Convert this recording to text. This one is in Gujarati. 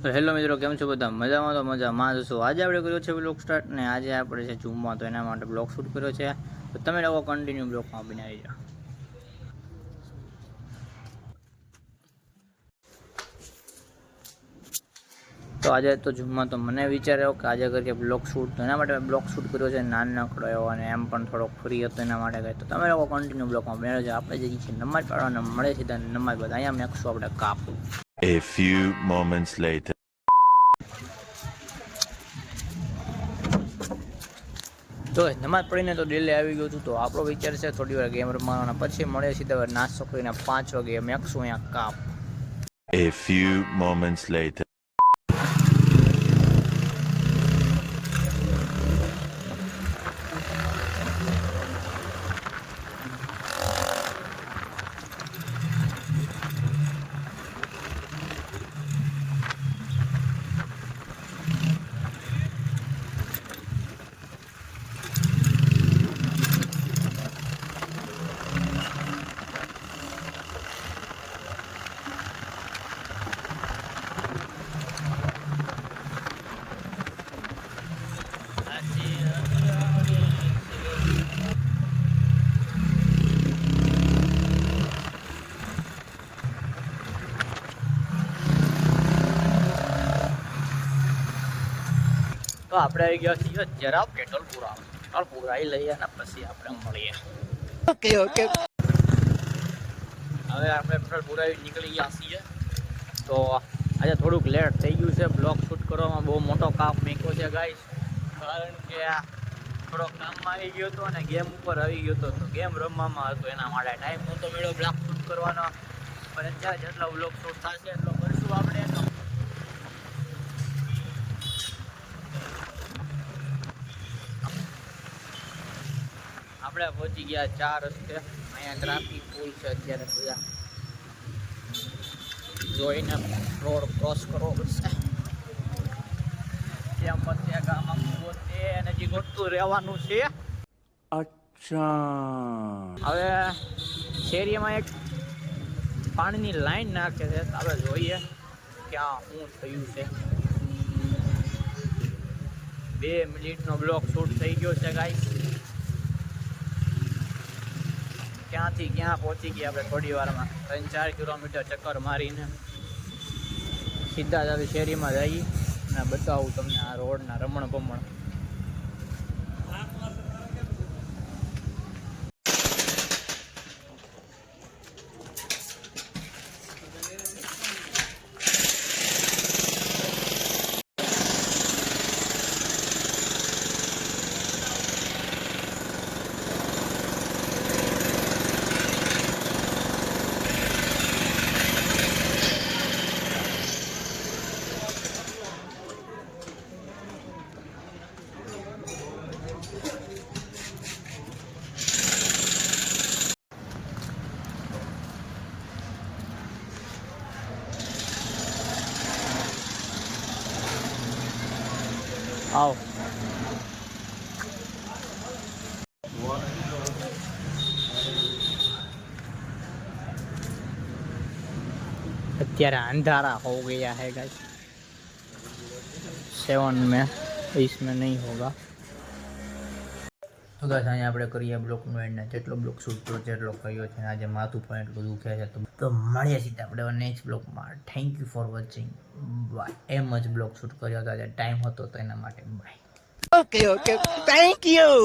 તો હેલો મિત્રો, કેમ છો બધા? મજામાં તો મજામાં જ છો. આજે આપણે કર્યો છે બ્લોગ સ્ટાર્ટ ને આજે આપણે છે જૂમમાં, તો એના માટે બ્લોગ શૂટ કર્યો છે. તો તમે લોકો કન્ટિન્યુ બ્લોગમાં બનાવી જાઓ. તો આજે તો જૂમમાં તો મને વિચાર આવ્યો કે આજે કરીએ બ્લોગ શૂટ, તો એના માટે મેં બ્લોગ શૂટ કર્યો છે નાનકડો એવો, અને એમ પણ થોડોક ફ્રી હતો એના માટે કંઈ. તો તમે લોકો કન્ટિન્યુ બ્લોગમાં બનાવી જાઓ. આપણે જે છે નમાજ પાડવાને મળે છે ત્યાં નમાજ બાદ અહીંયા મેકશું આપણે કાપવું. A few moments later. તો નમાજ પડીને તો ડેલી આવી ગયો છું. તો આપણો વિચાર છે થોડી વાર ગેમ રમવાનો, પછી મળે સીધા નાસ્તો કરીને 5 વાગે મેકશું અહીંયા કાપ. A few moments later. તો આપણે આવી ગયા છીએ જરા પેટ્રોલ પુરાવી લઈએ અને પછી આપણે મળીએ. Okay okay. હવે આપણે પેટ્રોલ પુરાવી નીકળી ગયા છીએ. તો આજે થોડુંક લેટ થઈ ગયું છે. બ્લોગ શૂટ કરવામાં બહુ મોટો કાપ મૂક્યો છે ગાઈસ, કારણ કે થોડોક કામમાં આવી ગયો હતો અને ગેમ ઉપર આવી ગયો હતો. તો ગેમ રમવામાં હતો એના માટે ટાઈમ નહોતો મળ્યો બ્લોગ શૂટ કરવાનો. પણ અત્યારે જેટલો બ્લોગ શૂટ થશે એટલો કરશું આપણે. આપણે પહોંચી ગયા 4 રસ્તે. અહીંયા ટ્રાફિક ફૂલ છે અત્યારે, બધા જોઈને રોડ ક્રોસ કરવો પડશે. ત્યાં પછી ગામમાં પોતે નજીક ગોઠતું રહેવાનું છે. અચ્છા. હવે શેરીમાં એક પાણીની લાઈન નાખે છે, તો આપણે જોઈએ ક્યાં શું થયું છે. 2 મિનિટનો બ્લોક શૂટ થઈ ગયો છે ગાઈસ. ક્યાંથી ક્યાં પહોંચી ગયા આપણે થોડી વારમાં. 3-4 કિલોમીટર ચક્કર મારીને સીધા જ આવી શેરીમાં જઈએ અને બતાવું તમને આ રોડના રમણ ભમણ. આવ અત્યારે अंधारा हो गया है गाइस. 7 में 20 में नहीं होगा. તો ગાઈસ અહીંયા આપણે કરીએ બ્લોકનો એન્ડ. જેટલો બ્લોક શૂટ કર્યો છે એટલો કર્યો છે. આજે માથું પણ એટલું દુખે છે. તો મળીએ સીધા આપણે નેક્સ્ટ બ્લોકમાં. Thank you for watching. Bye. એમ જ બ્લોક શૂટ કર્યો હતો આજે, ટાઈમ હતો તો એના માટે. Bye. Okay okay. Thank you.